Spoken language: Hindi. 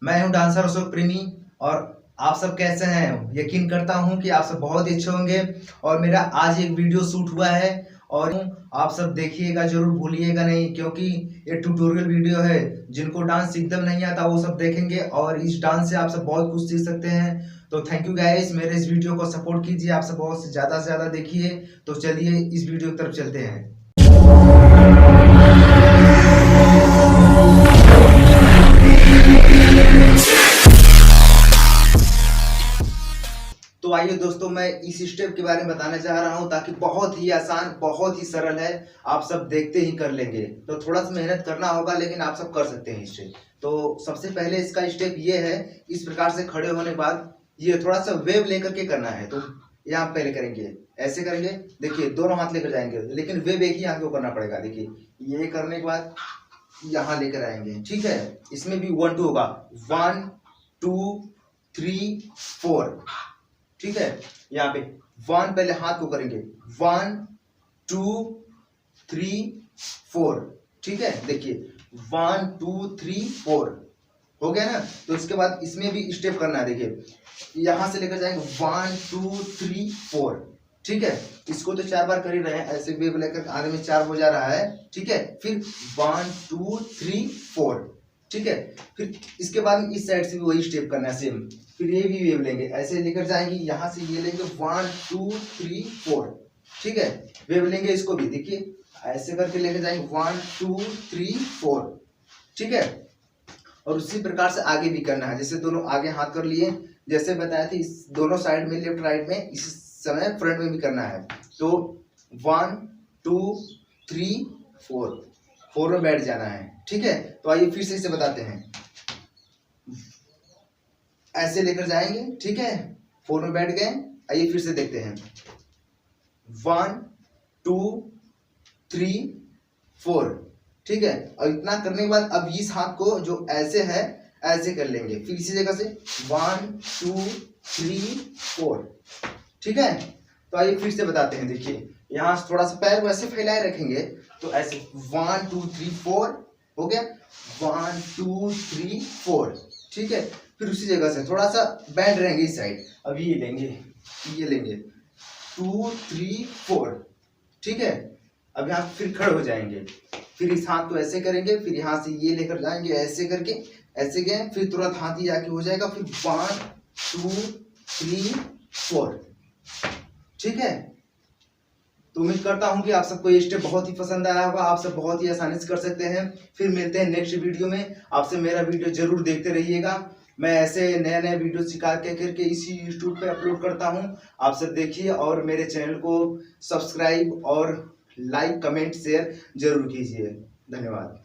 मैं हूं डांसर अशोक प्रेमी और आप सब कैसे हैं। यकीन करता हूं कि आप सब बहुत ही अच्छे होंगे। और मेरा आज एक वीडियो शूट हुआ है और आप सब देखिएगा, जरूर भूलिएगा नहीं, क्योंकि ये ट्यूटोरियल वीडियो है। जिनको डांस एकदम नहीं आता वो सब देखेंगे और इस डांस से आप सब बहुत कुछ सीख सकते हैं। तो थैंक यू गाइस, मेरे इस वीडियो को सपोर्ट कीजिए, आप सब बहुत से ज़्यादा देखिए। तो चलिए इस वीडियो की तरफ चलते हैं। तो आइए दोस्तों, मैं इस स्टेप के बारे में बताने जा रहा हूं, ताकि बहुत ही आसान, बहुत ही सरल है, आप सब देखते ही कर लेंगे। तो थोड़ा सा मेहनत करना होगा, लेकिन आप सब कर सकते हैं स्टेप। तो सबसे पहले इसका स्टेप ये है, इस प्रकार से खड़े होने के बाद ये थोड़ा सा वेव लेकर के करना है। तो यहाँ पहले करेंगे, ऐसे करेंगे, देखिए दोनों हाथ लेकर जाएंगे, लेकिन वेव एक ही हाथ को करना पड़ेगा। देखिए ये करने के बाद यहाँ लेकर आएंगे, ठीक है। इसमें भी 1 2 होगा, 1 2 3 4, ठीक है। यहाँ पे 1 पहले हाथ को करेंगे, 1 2 3 4, ठीक है। देखिए 1 2 3 4 हो गया ना। तो इसके बाद इसमें भी स्टेप करना है। देखिए यहां से लेकर जाएंगे 1 2 3 4, ठीक है। इसको तो 4 बार कर ही रहे हैं, ऐसे वेव लेकर आगे में 4 हो जा रहा है, ठीक है। फिर 1 2 3 4, ठीक है। फिर इसके बाद इस साइड से भी वही स्टेप करना है सेम। फिर ये भी वेव लेंगे, ऐसे लेकर जाएंगे, यहां से ये लेंगे 1 2 3 4, ठीक है। वेव लेंगे इसको भी, देखिए ऐसे करके लेकर जाएंगे 1 2 3 4, ठीक है। और उसी प्रकार से आगे भी करना है, जैसे दोनों आगे हाथ कर लिए, जैसे बताया था, इस दोनों साइड में लेफ्ट राइट में, इस समय फ्रंट में भी करना है। तो 1 2 3 4 में बैठ जाना है, ठीक है। तो आइए फिर से इसे बताते हैं, ऐसे लेकर जाएंगे, ठीक है। 4 में बैठ गए। आइए फिर से देखते हैं, 1 2 3 4, ठीक है। और इतना करने के बाद अब इस हाथ को जो ऐसे है ऐसे कर लेंगे, फिर इसी जगह से 1 2 3 4, ठीक है। तो आइए फिर से बताते हैं, देखिए यहाँ थोड़ा सा पैर वैसे फैलाए रखेंगे, तो ऐसे 1 2 3 4 हो गया, 1 2 3 4, ठीक है। फिर उसी जगह से थोड़ा सा बैंड रहेंगे इस साइड, अब ये लेंगे 2 3 4, ठीक है। अब यहाँ फिर खड़े हो जाएंगे, फिर इस हाथ को ऐसे करेंगे, फिर यहाँ से ये लेकर जाएंगे, ऐसे करके ऐसे गए, फिर तुरंत हाथ ही आके हो जाएगा, फिर 1 2 3 4, ठीक है। तो उम्मीद करता हूं कि आप सबको ये स्टेप बहुत ही पसंद आया होगा, आप सब बहुत ही आसानी से कर सकते हैं। फिर मिलते हैं नेक्स्ट वीडियो में, आपसे मेरा वीडियो जरूर देखते रहिएगा। मैं ऐसे नए नए वीडियो सिखा के करके इसी यूट्यूब पे अपलोड करता हूं, आप सब देखिए। और मेरे चैनल को सब्सक्राइब और लाइक कमेंट शेयर जरूर कीजिए। धन्यवाद।